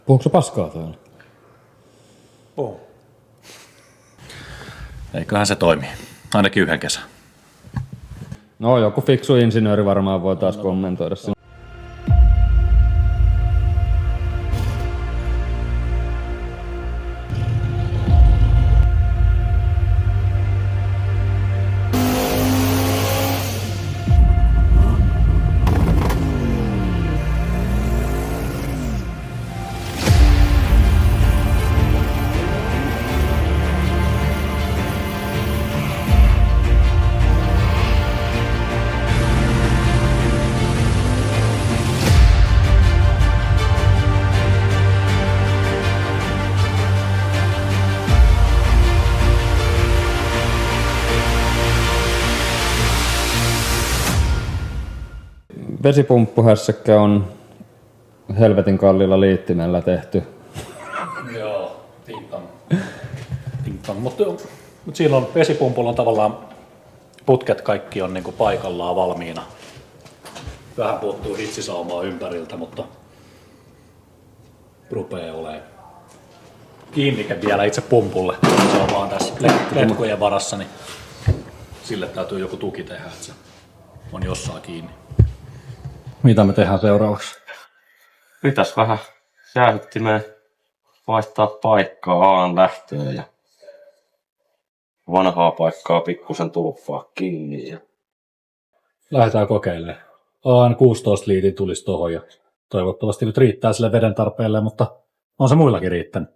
Puhuuko se paskaa täällä? Puhu. Eiköhän se toimi. Ainakin yhden kesän. No joku fiksu insinööri varmaan voi taas kommentoida sen. Vesipumppuhässäkkä on helvetin kalliilla liittimellä tehty. Joo, tintan. Mutta siinä on vesipumpulla on tavallaan putket kaikki on niinku paikallaan valmiina. Vähän puuttuu hitsisaumaa ympäriltä, mutta rupeaa olemaan kiinnike vielä itse pumpulle. Se on vaan tässä letkujen varassa, niin sille täytyy joku tuki tehdä, että se on jossain kiinni. Mitä me tehdään seuraavaksi? Pitäis vähän jäähyttimeen vaihtaa paikkaa Aan lähtöön ja vanhaa paikkaa pikkusen tulppaa kiinni. Ja Lähdetään kokeilemaan. AN16 liitin tulisi tuohon ja toivottavasti nyt riittää sille veden tarpeelle, mutta on se muillakin riittänyt.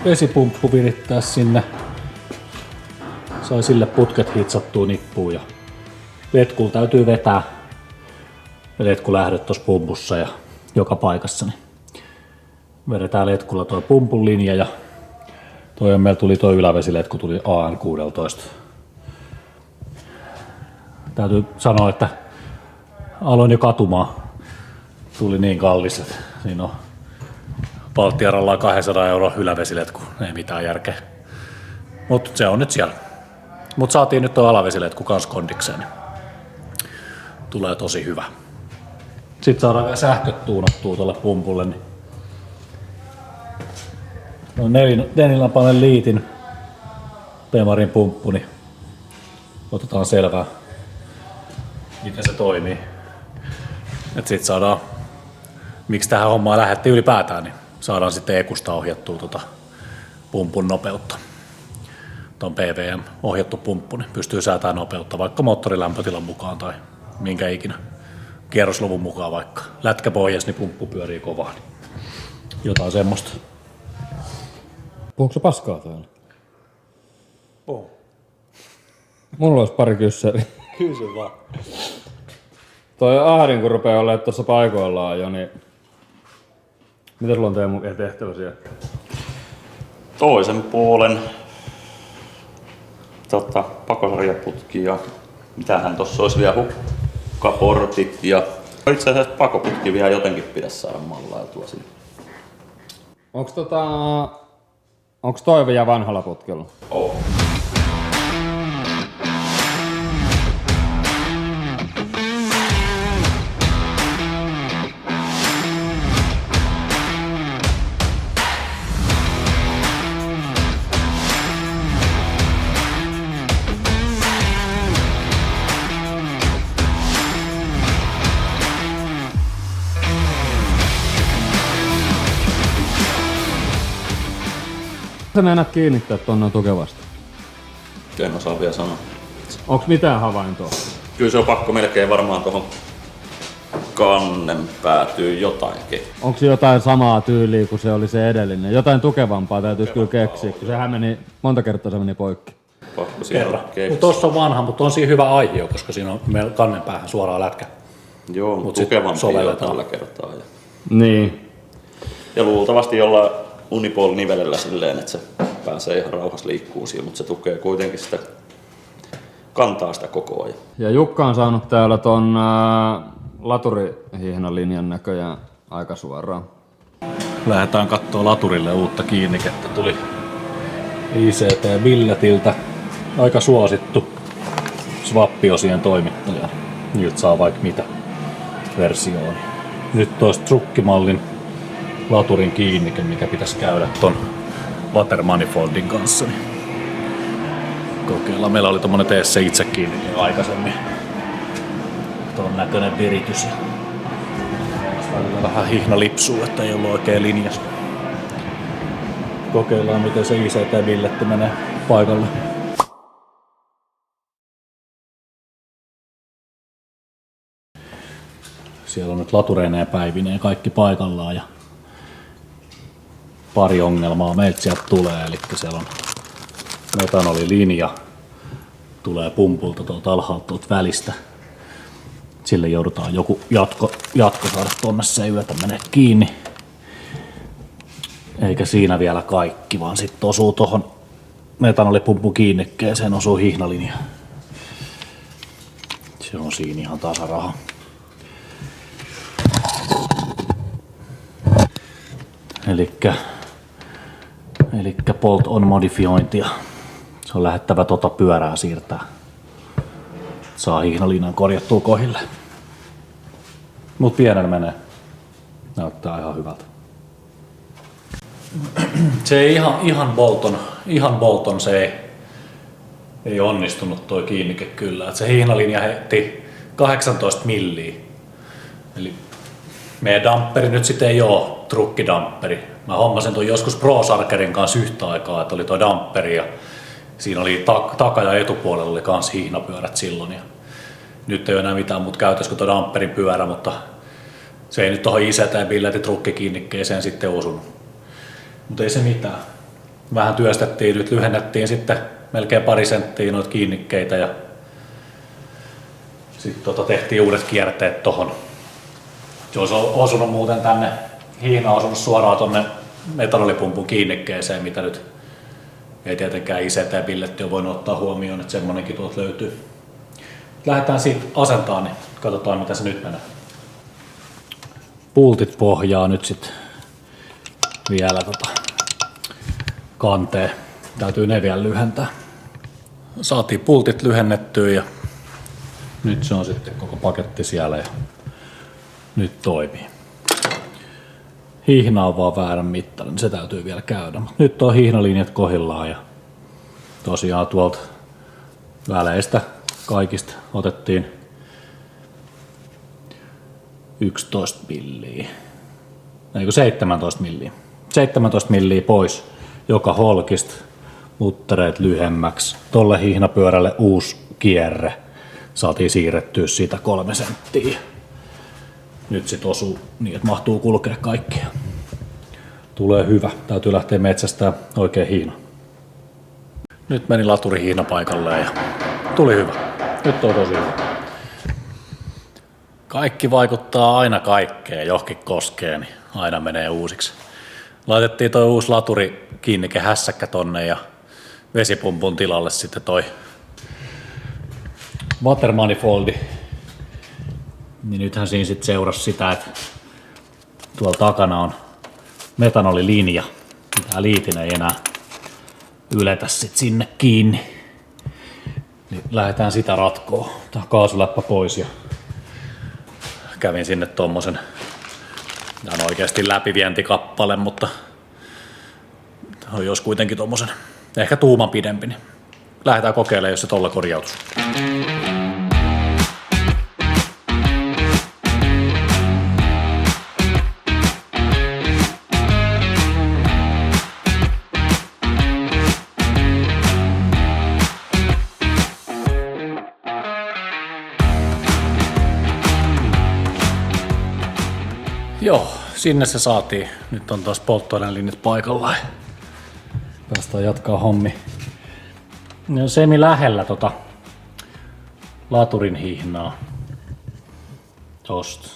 Vesipumppu virittää sinne. Sai sille putket hitsattua nippuun ja letkuun täytyy vetää letkulähdöt tuossa pumpussa ja joka paikassa. Niin vedetään letkulla tuo pumpun linja ja meillä tuli tuo ylävesiletku tuli AN16. Täytyy sanoa, että aloin jo katumaan. Tuli niin kallis, että siinä on Baltiaralla 200 € ylävesiletku, ei mitään järkeä. Mutta se on nyt siellä. Mutta saatiin nyt tuo alavesiletku kans kondikseen. Tulee tosi hyvä. Sitten saadaan vielä sähköt tuunattua tuolle pumpulle. Niin no 4-lampainen liitin Bemarin pumppu, niin otetaan selvää, miten se toimii. Et sit saadaan, miksi tähän hommaan lähdettiin ylipäätään, niin saadaan sitten Ekusta ohjattua pumpun nopeutta. Tuon PVM ohjattu pumppu, niin pystyy säätämään nopeutta vaikka moottorilämpötilan mukaan tai minkä ikinä kierrosluvun mukaan vaikka. Lätkäpohjas, niin pumppu pyörii kovaa. Niin jotain semmoista. Puhuuko se paskaa täällä? Puhu. Mulla olisi pari kyssäriä. Kysy vaan. Toi ahdin kun rupeaa olemaan tuossa paikoillaan jo, niin mitä sulla on Teemu tehtävä siellä? Toisen puolen pakosarjaputki ja mitähän tossa olisi vielä hukkaportit ja itse asiassa pakoputki vielä jotenkin pitäisi saada mallailtua sinne. Onks toi vielä vanhalla putkella? Oh. Sä meinaat kiinnittää tonne tukevasti? En osaa vielä sanoa. Onks mitään havaintoa? Kyllä se on pakko melkein varmaan tuohon kannen päätyy jotainkin. Onko jotain samaa tyyliä kuin se oli se edellinen? Jotain tukevampaa täytyisi kyllä keksiä, kun sehän meni, monta kertaa se meni poikki. Pakko siellä keksiä. Tuossa on vanha, mutta on siinä hyvä aihio, koska siinä on meillä kannen päähän suoraan lätkä. Joo, Mut tukevampia jo sovelletaan. tällä kertaa. Niin. Ja luultavasti jollain unipol-nivelellä silleen, että se pääsee ihan rauhassa liikkuu siihen, mutta se tukee kuitenkin sitä, kantaa sitä koko ajan. Ja Jukka on saanut täällä ton laturihihnan linjan näköjään aika suoraan. Lähdetään kattoo laturille uutta kiinnikettä. Tuli ICT Billetiltä aika suosittu swappiosien toimittaja. Niiltä saa vaikka mitä versioon. Nyt tois trukkimallin laturin kiinnike, mikä pitäisi käydä ton water manifoldin kanssa. Niin kokeillaan. Meillä oli tommonen tee se itse kiinnike aikaisemmin. Ton näköinen viritys. Välillä vähän hihna lipsuu, että ei ollut oikein linjassa. Kokeillaan miten se ICT-billetti menee paikalle. Siellä on nyt latureineen päivineen kaikki paikallaan ja pari ongelmaa meiltä sieltä tulee. Eli siellä on metanolilinja, tulee pumpulta tuolta alhaalta tuolta välistä. Sille joudutaan joku jatko saada tuonne seyötä menee kiinni. Eikä siinä vielä kaikki, vaan sitten osuu tuohon metanolipumpun kiinnikkeeseen osuu hihnalinja. Se on siinä ihan tasaraha. Elikkä bolt on modifiointia. Se on lähettävä pyörää siirtää. Saa hihnalinjan korjattua kohille. Mut pienen menee. Näyttää ihan hyvältä. Se ei ihan Bolton se ei onnistunut toi kiinnike kyllä. Et se hihnalinja heitti 18 milliä. Eli meidän damperi nyt sitten ei oo trukkidamperi. Mä hommasin ton joskus Pro Sarkerin kanssa yhtä aikaa, että oli toi damperi ja siinä oli taka- ja etupuolella oli kans hihnapyörät silloin. Ja nyt ei ole enää mitään muuta käytössä kuin tuo damperin pyörä, mutta se ei nyt tuohon ICT-billetin trukkikiinnikkeeseen sitten osunut. Mutta ei se mitään. Vähän työstettiin, nyt lyhennettiin sitten melkein pari senttiä noita kiinnikkeitä ja sitten tehtiin uudet kierteet tohon. Se olisi osunut muuten tänne, hihna on osunut suoraan tonne metanolipumpun kiinnikkeeseen, mitä nyt ei tietenkään ICT-billetti ole voinut ottaa huomioon, että semmonenkin tuolta löytyy. Lähdetään siitä asentaan, niin katsotaan mitä se nyt menee. Pultit pohjaa nyt sitten vielä kanteen. Täytyy ne vielä lyhentää. Saatiin pultit lyhennettyä ja nyt se on sitten koko paketti siellä. Ja nyt toimii. Hihna on vaan väärän mittainen, se täytyy vielä käydä. Mut nyt on hihnalinjat kohdillaan ja tosiaan tuolta väleistä kaikista otettiin 11 milliä. Eikö 17 milliä. 17 milliä pois joka holkista, muttereet lyhemmäksi. Tolle hihnapyörälle uusi kierre. Saatiin siirrettyä siitä 3 senttiä. Nyt sit osuu niin, että mahtuu kulkea kaikkia. Tulee hyvä. Täytyy lähteä metsästään oikein hihna. Nyt meni laturi hihnapaikalleen ja tuli hyvä. Nyt on tosi hyvä. Kaikki vaikuttaa aina kaikkeen, johonkin koskee, niin aina menee uusiksi. Laitettiin toi uusi laturi kiinnike hässäkkä tonne ja vesipumpun tilalle sitten toi water manifoldi. Niin nythän siinä sitten seurasi sitä, että tuolla takana on metanolilinja. Tää liitin ei enää yletä sit sinne kiinni. Niin lähdetään sitä ratkoon. Tää kaasuläppä pois ja kävin sinne tommosen. Tää on oikeesti läpivientikappale, mutta jos kuitenkin tommosen ehkä tuuman pidempi, niin lähdetään kokeilemaan, jos se tolla korjautus. Joo, sinne se saatiin. Nyt on taas polttoainelinjat paikallaan. Päästään jatkaa hommi. Ne on semi lähellä laturin hihnaa. Tosta.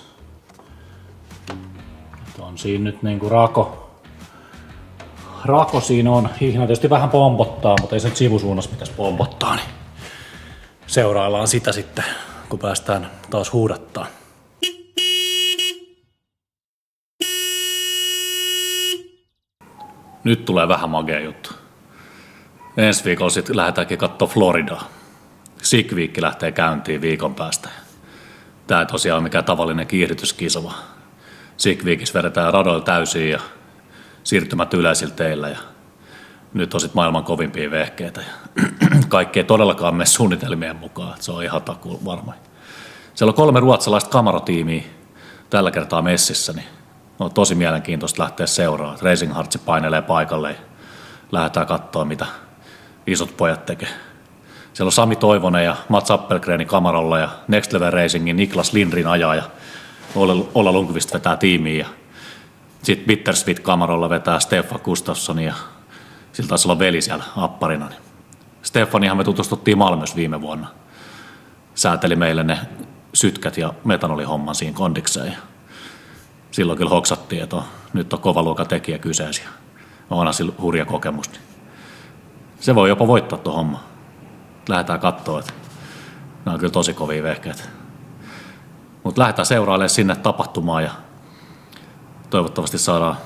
On siinä nyt niinku rako siinä on. Hihna tietysti vähän pompottaa, mutta ei se nyt sivusuunnassa pitäisi pompottaa. Niin seuraillaan sitä sitten, kun päästään taas huudattaa. Nyt tulee vähän magea juttu. Ensi viikolla sitten lähdetäänkin katsoa Floridaa. Sick Week lähtee käyntiin viikon päästä. Tää ei tosiaan ole mikään tavallinen kiihdytyskisa, vaan Sick Weekissä vedetään radoilla täysiin ja siirtymät yleisillä teillä. Ja nyt on sitten maailman kovimpia vehkeitä. Kaikki ei todellakaan mene suunnitelmien mukaan, että se on ihan takuun varma. Siellä on 3 ruotsalaista kamaratiimiä tällä kertaa messissä, niin on tosi mielenkiintoista lähteä seuraamaan. Racing Hearts painelee paikalle ja lähdetään katsoa, mitä isot pojat tekee. Siellä on Sami Toivonen ja Mats Appelgren kamaralla ja Next Level Racingin Niklas Lindrin ajaa ja Olla Lundqvist vetää tiimiä. Sitten Bittersweet kamaralla vetää Stefan Gustafsson ja sillä taisi olla veli siellä apparina. Stefanihan me tutustuttiin Malmössä viime vuonna. Sääteli meille ne sytkät ja metanolihomman siinä kondikseen. Silloin kyllä hoksattiin, että nyt on kova luokan tekijä kyseessä. Onhan sillä hurja kokemus. Se voi jopa voittaa tuon homman. Lähdetään katsoa, että nämä on kyllä tosi kovia vehkeitä. Mutta lähdetään seurailemaan sinne tapahtumaan ja toivottavasti saadaan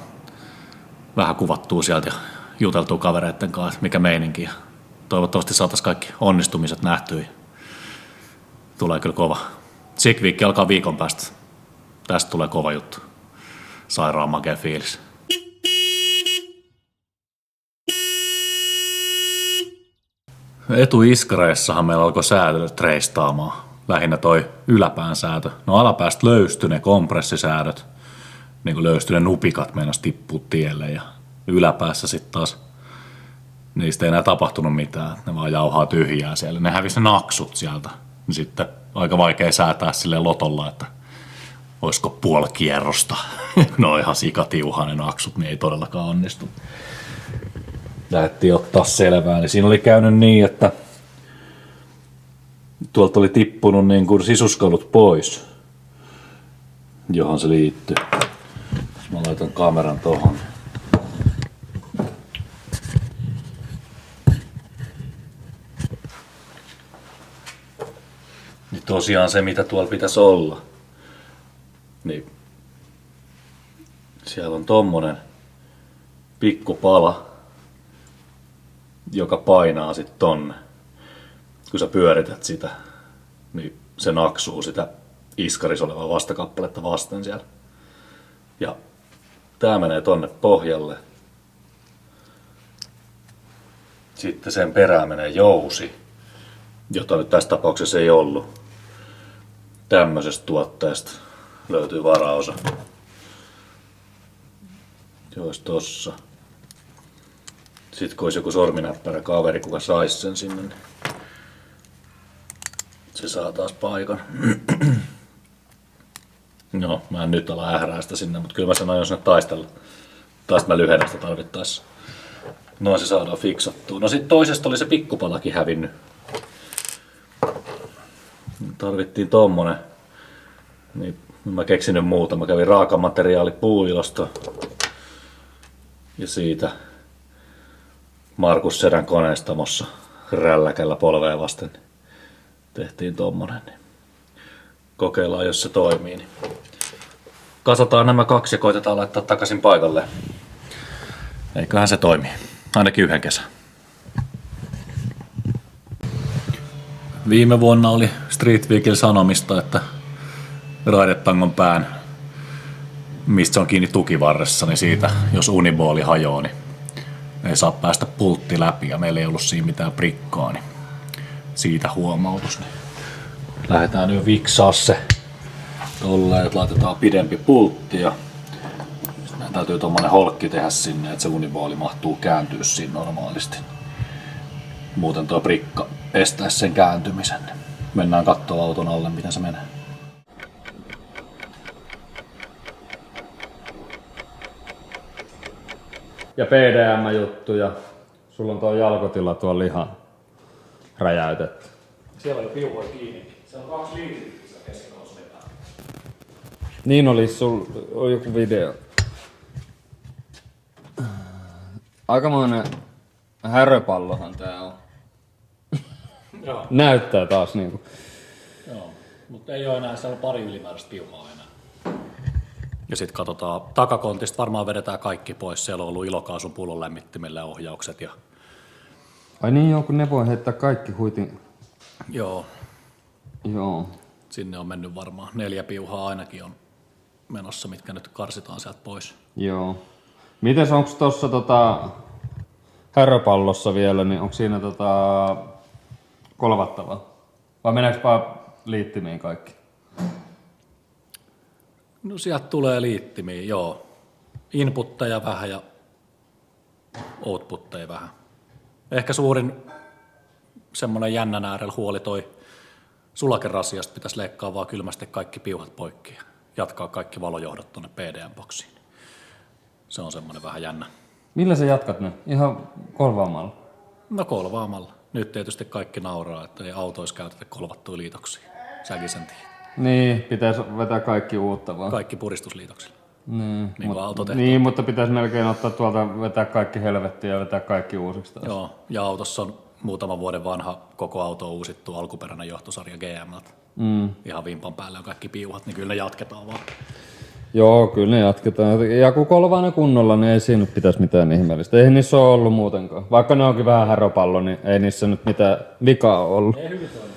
vähän kuvattua sieltä ja juteltua kavereiden kanssa, mikä meininki. Toivottavasti saataisiin kaikki onnistumiset nähtyä. Tulee kyllä kova. Sick Week alkaa viikon päästä. Tästä tulee kova juttu. Sairaan makea fiilis. Etuiskareissahan meillä alkoi säädöt reistaamaan. Lähinnä toi yläpään säätö. No alapäästä löystyi ne kompressisäädöt. Niin kuin löystyi ne nupikat meinas tippuu tielle. Ja yläpäässä sitten taas niistä ei enää tapahtunut mitään. Ne vaan jauhaa tyhjää siellä. Ne hävisi ne naksut sieltä. Sitten aika vaikea säätää silleen lotolla, että olisiko puoli kierrosta. No ihan sikatiuhaa ne naksut, niin ei todellakaan onnistu. Lähdettiin ottaa selvää, niin siinä oli käynyt niin, että tuolta oli tippunut niin kuin sisuskalut pois, johon se liittyy. Mä laitan kameran tohon. Niin tosiaan se, mitä tuolla pitäisi olla, niin siellä on tommonen pikku pala, joka painaa sit tonne. Kun sä pyörität sitä, niin se naksuu sitä iskaris olevaa vastakappaletta vasten siellä. Ja tää menee tonne pohjalle. Sitten sen perään menee jousi, jota nyt tässä tapauksessa ei ollut. Tämmöisestä tuotteesta löytyy varaosa. Jos tossa. Sitten kun olisi joku sorminäppärä kaveri, kuka saisi sen sinne, niin se saa taas paikan. No, mä en nyt ala ährää sitä sinne, mutta kyllä mä sanoin, jos ne taistella. Taas mä lyhennän sitä tarvittaessa. Noin se saadaan fiksattua. No sit toisesta oli se pikkupalakin hävinnyt. Tarvittiin tommonen. Niin mä keksin nyt muuta. Mä kävin raakamateriaali puuilosta. Ja siitä Markus Sedän koneistamossa rälläkällä polvea vasten tehtiin tommonen. Kokeillaan, jos se toimii. Niin kasataan nämä kaksi ja koitetaan laittaa takaisin paikalle. Eiköhän se toimi. Ainakin yhden kesän. Viime vuonna oli Street Weekillä sanomista, että raidetangon pään, mistä se on kiinni tukivarressa, niin siitä, jos unibooli hajoaa, niin ei saa päästä pultti läpi ja meillä ei ollut siinä mitään prikkaa, niin siitä huomautus. Niin lähdetään nyt viksaa se tolleen, että laitetaan pidempi pultti ja sitten täytyy tommonen holkki tehdä sinne, että se unibooli mahtuu kääntyä siinä normaalisti. Muuten tuo prikka estäisi sen kääntymisen. Mennään kattoo auton alle, miten se menee. Ja PDM-juttu ja sulla on tuo jalkotila tuolla ihan räjäytetty. Siellä on jo piuhoja kiinni. Siellä on 2 liitryä keskikossa vetää. Niin oli joku video. Aikamoinen häröpallohan tää on. Joo. Näyttää taas niinku. Joo, mutta ei oo enää, siellä on pari ylimääräistä piuhaa enää. Ja sit katsotaan, takakontista varmaan vedetään kaikki pois. Siellä on ollut ilokaasun pullon lämmittimellä ohjaukset. Ja... Ai niin joo, kun ne voi heittää kaikki huitin. Joo, Joo. sinne on mennyt varmaan 4 piuhaa ainakin on menossa, mitkä nyt karsitaan sieltä pois. Joo. Mites onks tossa häröpallossa vielä, niin onko siinä kolvattavaa? Vai meneekö vaan liittimiin kaikki? No sieltä tulee liittimiä, joo. Inputteja vähän ja outputteja vähän. Ehkä suurin semmonen jännän äärellä huoli toi sulakerasiasta pitäisi leikkaa vaan kylmästi kaikki piuhat poikki ja jatkaa kaikki valojohdot tonne PDM-boksiin. Se on semmonen vähän jännä. Millä sä jatkat ne? Ihan kolvaamalla? No kolvaamalla. Nyt tietysti kaikki nauraa, että ei autoissa käytetä kolvattuja liitoksia. Säkin sen tiedät. Niin, pitäisi vetää kaikki uutta vaan. Kaikki puristusliitoksilla. Niin, Niin kuin auto tehty. niin, mutta pitäisi melkein ottaa tuolta, vetää kaikki helvettiä ja vetää kaikki uusiksi taas. Joo, ja autossa on muutaman vuoden vanha koko auto on uusittu alkuperäinen johtosarja GM. Ihan vimpan päälle on kaikki piuhat, niin kyllä ne jatketaan vaan. Joo, kyllä ne jatketaan. Ja kun kolvaa ne kunnolla, niin ei siinä nyt pitäisi mitään ihmeellistä. Ei niissä ole ollut muutenkaan. Vaikka ne onkin vähän häröpallo, niin ei niissä nyt mitään vikaa ollut. Ei hyvin toimi.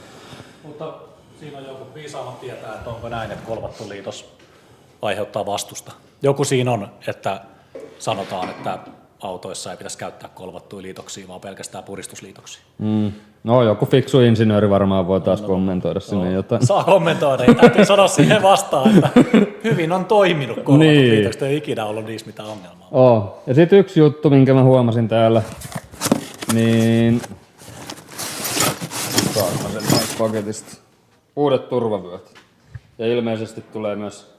Mutta siinä on joku viisaammat tietää, että onko näin, että kolvattu liitos aiheuttaa vastusta. Joku siinä on, että sanotaan, että autoissa ei pitäisi käyttää kolvattuja liitoksia, vaan pelkästään puristusliitoksia. No joku fiksu insinööri varmaan voi taas kommentoida sinne jotain. Saa kommentoida, ja täytyy sanoa siihen vastaan, että hyvin on toiminut kolvatut liitokset, ei ikinä ollut niissä mitään ongelmaa. Oh. Ja sit yksi juttu, minkä mä huomasin täällä, niin... Saanko mä sen näistä paketista? Uudet turvavyöt. Ja ilmeisesti tulee myös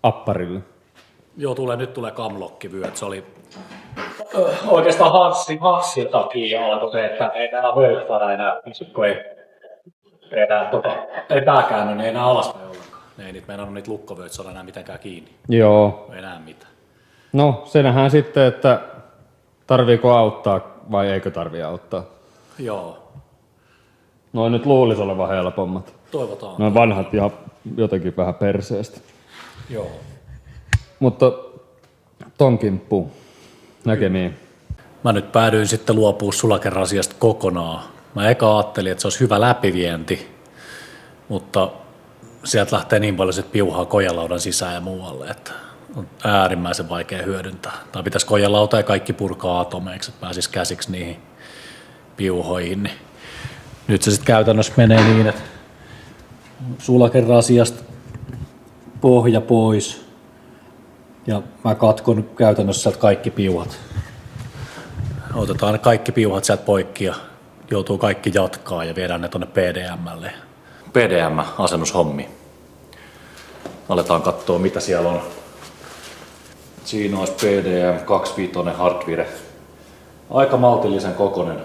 apparille. Joo, nyt tulee camlock-vyöt. Se oli oikeastaan Hassin takia alkoi se, että ei enää vöyhtää enää, kun ei pää käänny, niin ei enää alaspäin ollenkaan. Ei niitä meinannut niitä lukkovyöt saada enää mitenkään kiinni. Joo. Ei enää mitään. No, se nähdään sitten, että tarviiko auttaa vai eikö tarvii auttaa. Joo, Noin nyt luulisi olevan helpommat. toivotaan. Noin vanhat ja jotenkin vähän perseestä. Joo. Mutta ton kimppuun. Näkemiin. Mä nyt päädyin sitten luopua sulakerasiasta kokonaan. Mä eka ajattelin, että se olisi hyvä läpivienti, mutta sieltä lähtee niin paljon sit piuhaa kojelaudan sisään ja muualle, että on äärimmäisen vaikea hyödyntää. Tai pitäisi kojelauta ja kaikki purkaa atomeiksi, että pääsisi käsiksi niihin piuhoihin. Niin nyt se sitten käytännössä menee niin, että sulakerasiasta pohja pois ja mä katkon käytännössä sieltä kaikki piuhat. Otetaan ne kaikki piuhat sieltä poikki ja joutuu kaikki jatkaa ja viedään ne tonne PDM:lle. PDM-asennushommi. Aletaan katsoa mitä siellä on. Siinä olisi PDM 25 hardware. Aika maltillisen kokonen.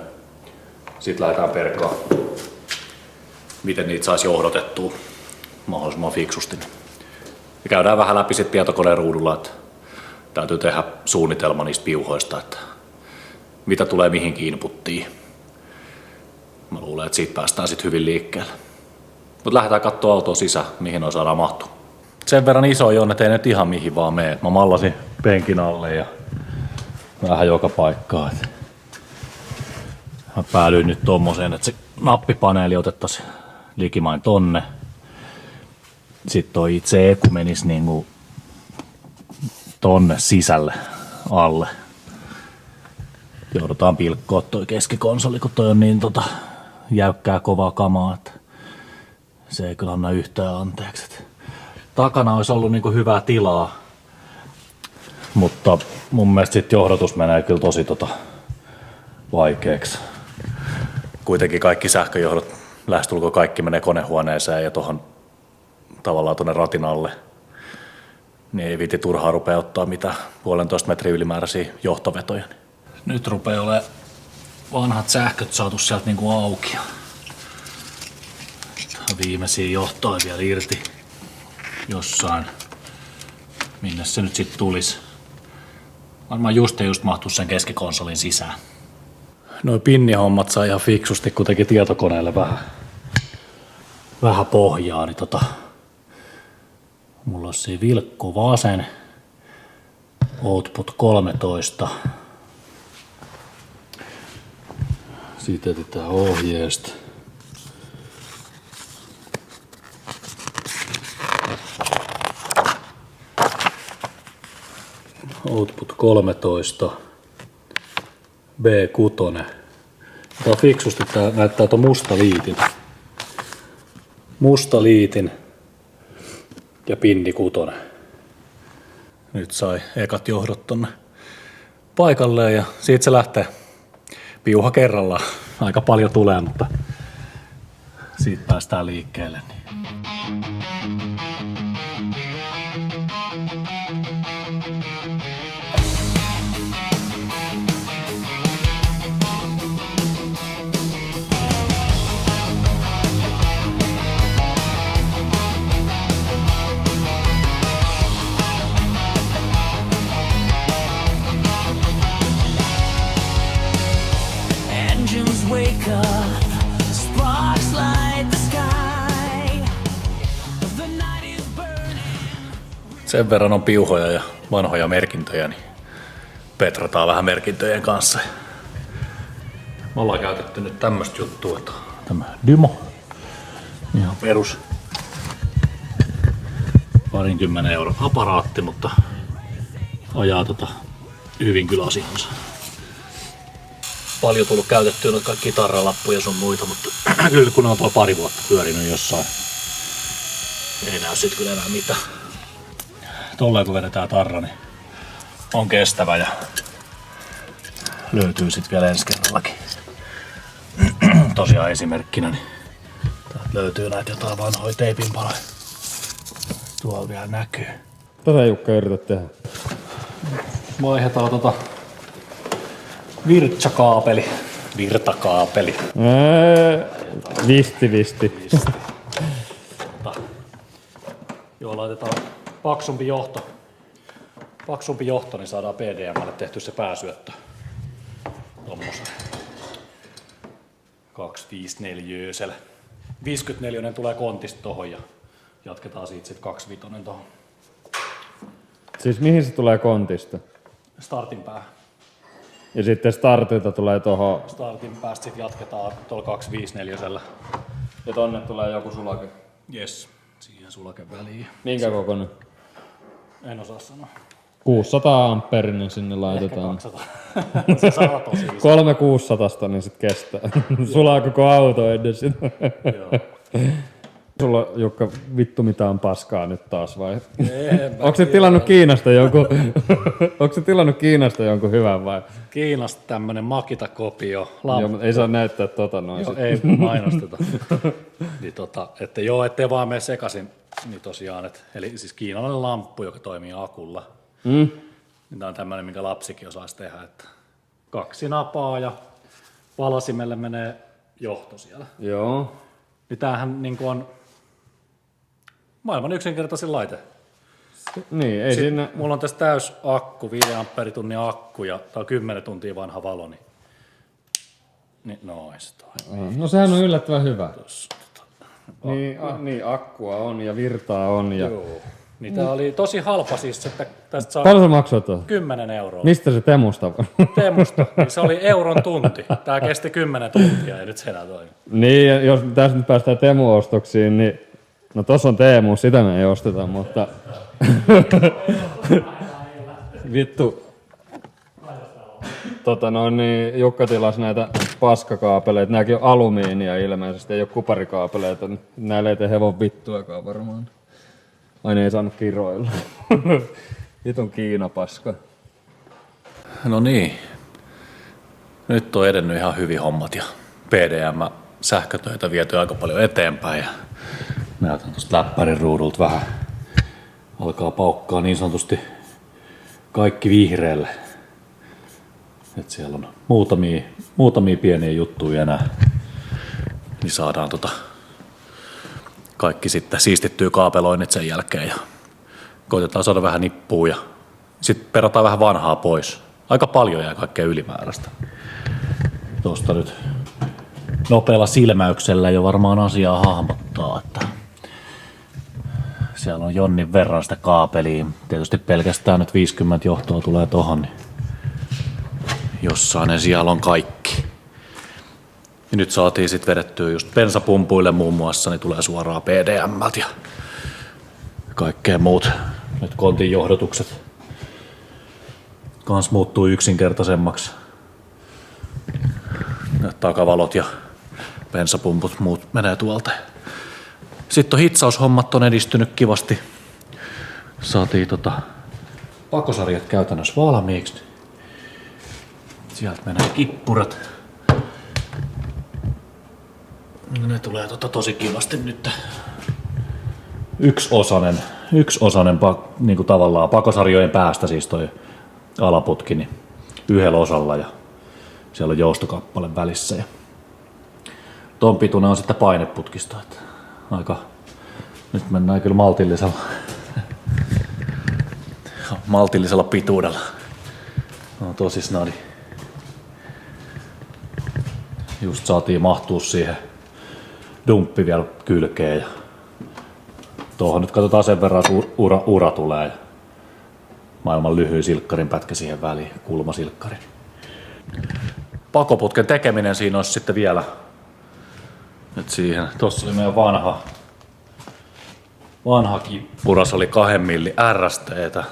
Sitten lähdetään perkaan. Miten niitä saisi johdotettua mahdollisimman fiksusti. Ja käydään vähän läpi sit tietokoneen ruudulla, että täytyy tehdä suunnitelma niistä piuhoista, että mitä tulee mihinkin inputtiin. Mä luulen, että siitä päästään sitten hyvin liikkeelle. Mutta lähdetään katsoa autoa sisään, mihin on saadaan mahtua. Sen verran iso on, että ei nyt ihan mihin vaan mene. Mä mallasin penkin alle ja vähän joka paikkaan. Mä päädyin nyt tommoseen, että se nappipaneeli otettaisiin likimain tonne. Sitten toi itse eku menisi niinku tonne sisälle alle. Joudutaan pilkkoa toi keskikonsoli, kun toi on niin jäykkää kovaa kamaa, että se ei kyllä anna yhtään anteeksi. Takana olisi ollut niinku hyvää tilaa, mutta mun mielestä sit johdatus menee kyllä tosi vaikeaksi. Kuitenkin kaikki sähköjohdot, lähestulkoon kaikki menee konehuoneeseen ja tohon tavallaan tuonne ratin alle. Niin ei viiti turhaa rupea ottaa mitään 1,5 metrin ylimääräisiä johtovetoja. Nyt rupeaa olemaan vanhat sähköt saatu sieltä niinku auki. Viimeisiä johtoja vielä irti jossain. Minne se nyt sitten tulisi? Varmaan just mahtuisi sen keskikonsolin sisään. Noi pinnihommat sai ihan fiksusti, kun teki tietokoneelle vähän pohjaa, niin mulla on siinä vilkku vasen, output 13. Siitä etsitään ohjeesta. Output 13. B6. Tää on fiksusti, tää näyttää tuon musta liitin ja pinni 6. Nyt sai ekat johdot tonne paikalleen ja siitä se lähtee piuha kerrallaan. Aika paljon tulee, mutta siitä päästään liikkeelle. Sen verran on piuhoja ja vanhoja merkintöjä, niin petrataan vähän merkintöjen kanssa. Me ollaan käytetty nyt tämmöstä juttua, että tämä Dymo, ihan perus 20 euron aparaatti, mutta ajaa hyvin kyllä asiansa. Paljon tullut käytettyä noita kitaralappuja sun muita, mutta kyllä kun on tuo pari vuotta pyörinyt jossain, ei näy sit kyllä enää mitään. Tolleen kun vedetään tarra, niin on kestävä ja löytyy sit vielä ensi kerrallakin. Tosiaan esimerkkinä, niin täältä löytyy näitä jotain vanhoja teipinpaloja. Tuolla vielä näkyy. Tätä Jukka yrität tehdä. Vaihdetaan virtakaapeli. Visti. Joo, laitetaan paksumpi johto, niin saadaan PDM:lle tehty se pääsyöttö. Tommosen 254-jöösellä. 54 tulee kontista tohon ja jatketaan siitä sit 25 tohon. Siis mihin se tulee kontista? Startin päähän. Ja sitten startilta tulee tohon. Startin päästä sit jatketaan tuolla 254. Ja tonne tulee joku sulake. Yes. siihen sulakeväliin. Minkä kokoinen? En osaa sanoa. 600 amperinen sinne Ehkä laitetaan. 200. Se saa tosi iso. 3600 niin sit kestää. Sulaa koko auto ennen sitä. Joo. Sulla Jukka vittu mitään paskaa nyt taas vai? Onko se tilannut Kiinasta jonkun? Onko se tilannut Kiinasta jonkun hyvän vai? Kiinasta tämmönen Makita-kopio. Joo, mutta ei saa näyttää noin. Joo, ei mainosteta. Niin että joo, ettei vaan mene sekaisin. Niin tosiaan, eli siis kiinalainen lamppu, joka toimii akulla. Niin tää on tämmönen, minkä lapsikin osaisi tehdä. Että 2 napaa ja valasimelle menee johto siellä. Joo. Niin tämähän niin on maailman yksinkertaisin laite. Niin, ei siinä... Mulla on tässä täys akku, 5 amperitunnin akku ja tää on 10 tuntia vanha valo. Niin nois toi. No sehän on yllättävän hyvä. Tossa, Niin, akkua on ja virtaa on. Ja... Joo. Niin tää oli tosi halpa siis, että tästä saa Paljon se maksoi tuo? 10 euroa. Mistä se Temusta? Teemusta, niin se oli euron tunti. Tää kesti 10 tuntia ja nyt se enää toimi. Niin, ja jos tässä nyt päästään Temu-ostoksiin, niin... No tossa on Teemu, sitä me ei osteta, mutta... Vittu. Niin Jukka tilasi näitä paskakaapeleita. Nääkin on alumiinia ilmeisesti, ei oo kuparikaapeleita. Näillä ei tee hevon vittuakaan varmaan. Aina ei saanut kiroilla. Vitun Kiina-paska. No niin. Nyt on edennyt ihan hyvin hommat ja PDM-sähkötöitä viety aika paljon eteenpäin. Ja näytän tuosta läppärin ruudulta vähän. Alkaa paukkaa niin sanotusti kaikki vihreälle. Et siellä on muutamia pieniä juttuja enää. Niin saadaan kaikki sitten siistittyä kaapeloinnit sen jälkeen. Ja koitetaan saada vähän nippua ja sitten perataan vähän vanhaa pois. Aika paljon jää kaikkea ylimääräistä. Tuosta nyt nopealla silmäyksellä jo varmaan asiaa hahmottaa, että siellä on jonnin verran sitä kaapelia. Tietysti pelkästään nyt 50 johtoa tulee tohon, niin jossain ne siellä on kaikki. Ja nyt saatiin sitten vedettyä just bensapumpuille muun muassa, niin tulee suoraan PDM:ltä ja kaikkea muut. Nyt kontin johdotukset kans muuttuu yksinkertaisemmaksi. Takavalot ja bensapumput muut menee tuolta. Sitten on hitsaushommat on edistynyt kivasti. Saatiin pakosarjat käytännössä valmiiksi. Sieltä menee kippurat. Ne tulee tosi kivasti nyt. Yksiosainen niin tavallaan pakosarjojen päästä siis toi alaputki niin yhdellä osalla ja siellä on joustokappale välissä. Ja ton pituinen on sitten paineputkisto. Että nyt mennään kyllä maltillisella pituudella. No tosissaan. Just saatiin mahtua siihen dumppi vielä kylkeen ja tuohon nyt katsotaan sen verran, että ura tulee ja maailman lyhyin silkkarin pätkä siihen väliin, kulmasilkkari. Pakoputken tekeminen siinä olisi sitten vielä, että siihen, tossa oli meidän vanha kippuras, oli 2 milli RST:tä,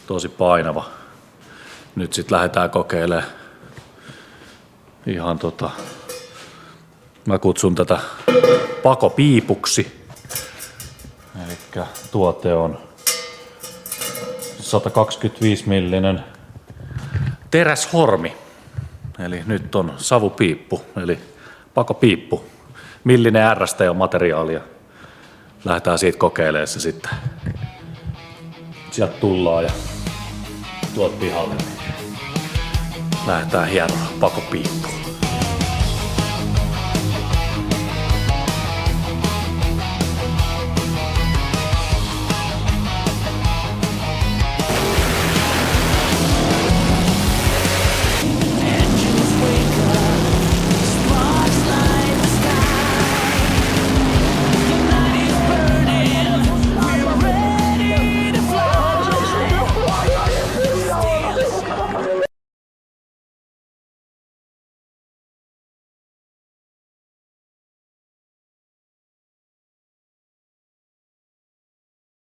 tosi painava. Nyt sitten lähdetään kokeilemaan ihan mä kutsun tätä pakopiipuksi. Elikkä tuote on 125 millinen teräshormi. Eli nyt on savupiippu, eli pakopiippu. Millinen RST on materiaalia. Lähdetään siitä kokeilemaan se sitten. Sieltä tullaan ja tuot pihalle. Lähdetään hienoa pakopiippuun.